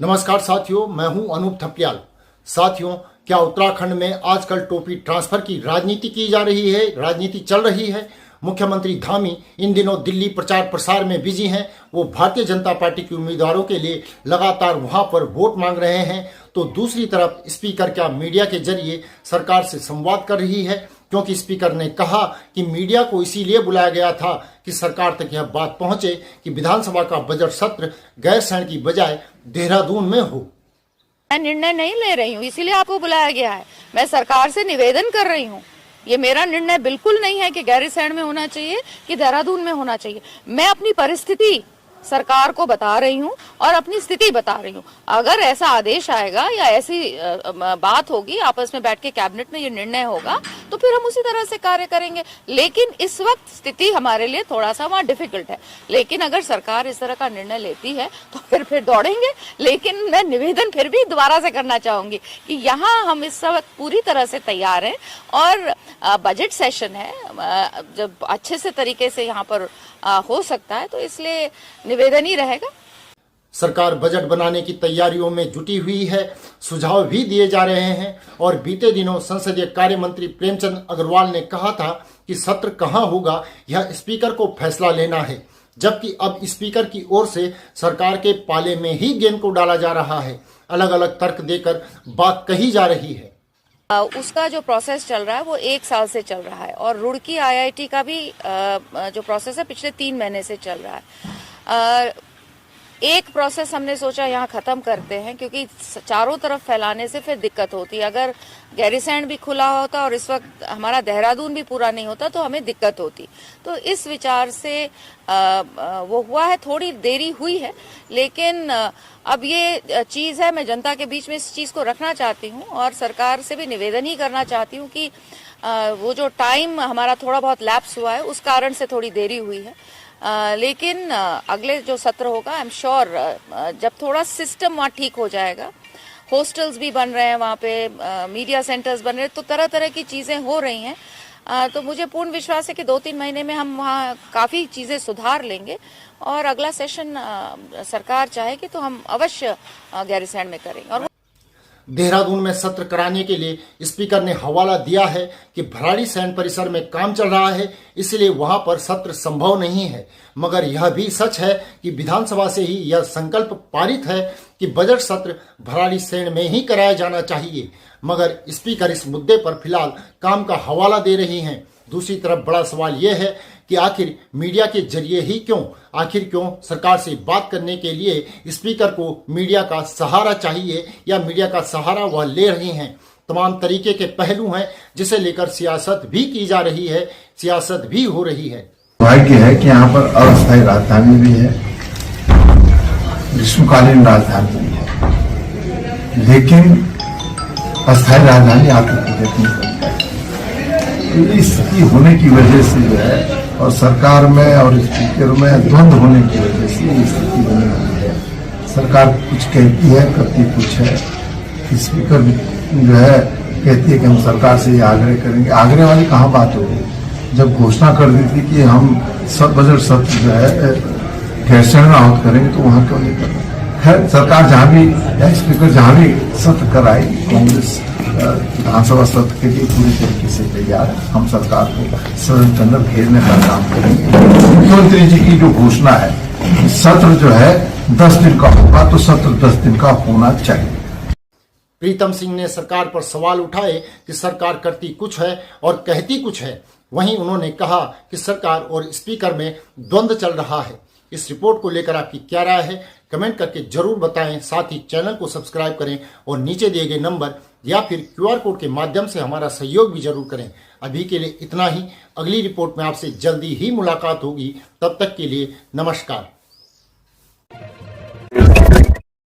नमस्कार साथियों, मैं हूं अनूप थपलियाल। साथियों, क्या उत्तराखंड में आजकल टोपी ट्रांसफर की राजनीति की जा रही है, राजनीति चल रही है। मुख्यमंत्री धामी इन दिनों दिल्ली प्रचार प्रसार में बिजी हैं। वो भारतीय जनता पार्टी के उम्मीदवारों के लिए लगातार वहां पर वोट मांग रहे हैं, तो दूसरी तरफ स्पीकर क्या मीडिया के जरिए सरकार से संवाद कर रही है, क्योंकि स्पीकर ने कहा कि मीडिया को इसीलिए बुलाया गया था कि सरकार तक यह बात पहुंचे कि विधानसभा का बजट सत्र गैरसैंण की बजाय देहरादून में हो। मैं निर्णय नहीं ले रही हूँ, इसीलिए आपको बुलाया गया है। मैं सरकार से निवेदन कर रही हूँ। ये मेरा निर्णय बिल्कुल नहीं है कि गैरसैंण में होना चाहिए कि देहरादून में होना चाहिए। मैं अपनी परिस्थिति सरकार को बता रही हूँ और अपनी स्थिति बता रही हूँ। अगर ऐसा आदेश आएगा या ऐसी बात होगी, आपस में बैठ के कैबिनेट में ये निर्णय होगा, तो फिर हम उसी तरह से कार्य करेंगे। लेकिन इस वक्त स्थिति हमारे लिए थोड़ा सा वहाँ डिफिकल्ट है। लेकिन अगर सरकार इस तरह का निर्णय लेती है तो फिर दौड़ेंगे। लेकिन मैं निवेदन फिर भी दोबारा से करना चाहूंगी कि यहाँ हम इस वक्त पूरी तरह से तैयार हैं और बजट सेशन है, जब अच्छे से तरीके से यहाँ पर हो सकता है, तो इसलिए निवेदन ही रहेगा। सरकार बजट बनाने की तैयारियों में जुटी हुई है, सुझाव भी दिए जा रहे हैं। और बीते दिनों संसदीय कार्य मंत्री प्रेमचंद अग्रवाल ने कहा था कि सत्र कहां होगा यह स्पीकर को फैसला लेना है, जबकि अब स्पीकर की ओर से सरकार के पाले में ही गेंद को डाला जा रहा है। अलग अलग तर्क देकर बात कही जा रही है। उसका जो प्रोसेस चल रहा है वो 1 साल से चल रहा है और रुड़की IIT का भी जो प्रोसेस है पिछले 3 महीने से चल रहा है। एक प्रोसेस हमने सोचा यहाँ खत्म करते हैं, क्योंकि चारों तरफ फैलाने से फिर दिक्कत होती है। अगर गैरसैंण भी खुला होता और इस वक्त हमारा देहरादून भी पूरा नहीं होता तो हमें दिक्कत होती। तो इस विचार से वो हुआ है, थोड़ी देरी हुई है, लेकिन अब ये चीज़ है, मैं जनता के बीच में इस चीज़ को रखना चाहती हूँ और सरकार से भी निवेदन ही करना चाहती हूँ कि वो जो टाइम हमारा थोड़ा बहुत लैप्स हुआ है उस कारण से थोड़ी देरी हुई है। लेकिन अगले जो सत्र होगा, आई एम श्योर, जब थोड़ा सिस्टम वहाँ ठीक हो जाएगा, हॉस्टल्स भी बन रहे हैं वहाँ पे, मीडिया सेंटर्स बन रहे हैं, तो तरह तरह की चीज़ें हो रही हैं, तो मुझे पूर्ण विश्वास है कि 2-3 महीने में हम वहाँ काफ़ी चीज़ें सुधार लेंगे और अगला सेशन सरकार चाहेगी तो हम अवश्य गैरसैंण में करेंगे। और देहरादून में सत्र कराने के लिए स्पीकर ने हवाला दिया है कि भराड़ीसैंण परिसर में काम चल रहा है, इसलिए वहां पर सत्र संभव नहीं है। मगर यह भी सच है कि विधानसभा से ही यह संकल्प पारित है कि बजट सत्र भराड़ीसैंण में ही कराया जाना चाहिए। मगर स्पीकर इस मुद्दे पर फिलहाल काम का हवाला दे रही हैं। दूसरी तरफ बड़ा सवाल यह है कि आखिर मीडिया के जरिए ही क्यों, आखिर क्यों सरकार से बात करने के लिए स्पीकर को मीडिया का सहारा चाहिए, या मीडिया का सहारा वह ले रही हैं। तमाम तरीके के पहलू हैं जिसे लेकर सियासत भी की जा रही है, सियासत भी हो रही है। भाग्य है कि यहाँ पर अस्थायी राजधानी भी है, ग्रीष्मकालीन राजधानी भी है, लेकिन अस्थायी राजधानी आपको नहीं करता। इस स्थिति होने की वजह से जो है, और सरकार में और स्पीकर में द्वंद्व होने की वजह से ये स्थिति बनी हुई है। सरकार कुछ कहती है, करती कुछ है। स्पीकर जो है कहती है कि हम सरकार से ये आग्रह करेंगे। आग्रह वाली कहाँ बात हो रही? जब घोषणा कर दी थी कि हम बजट सत्र जो है गैरसैंण में आहूत करेंगे, तो वहां क्यों नहीं कर रहे? खैर, सरकार जहां भी या स्पीकर जहां भी सत्र कराएगी, कांग्रेस विधानसभा सत्र के लिए पूरी तरीके से तैयार है। हम सरकार को सदन के अंदर घेरने का काम करेंगे। मुख्यमंत्री जी की जो घोषणा है, सत्र जो है 10 दिन का होगा, तो सत्र 10 दिन का होना चाहिए। प्रीतम सिंह ने सरकार पर सवाल उठाए कि सरकार करती कुछ है और कहती कुछ है। वहीं उन्होंने कहा कि सरकार और स्पीकर में द्वंद्व चल रहा है। इस रिपोर्ट को लेकर आपकी क्या राय है, कमेंट करके जरूर बताएं। साथ ही चैनल को सब्सक्राइब करें और नीचे दिए गए नंबर या फिर QR कोड के माध्यम से हमारा सहयोग भी जरूर करें। अभी के लिए इतना ही। अगली रिपोर्ट में आपसे जल्दी ही मुलाकात होगी। तब तक के लिए नमस्कार।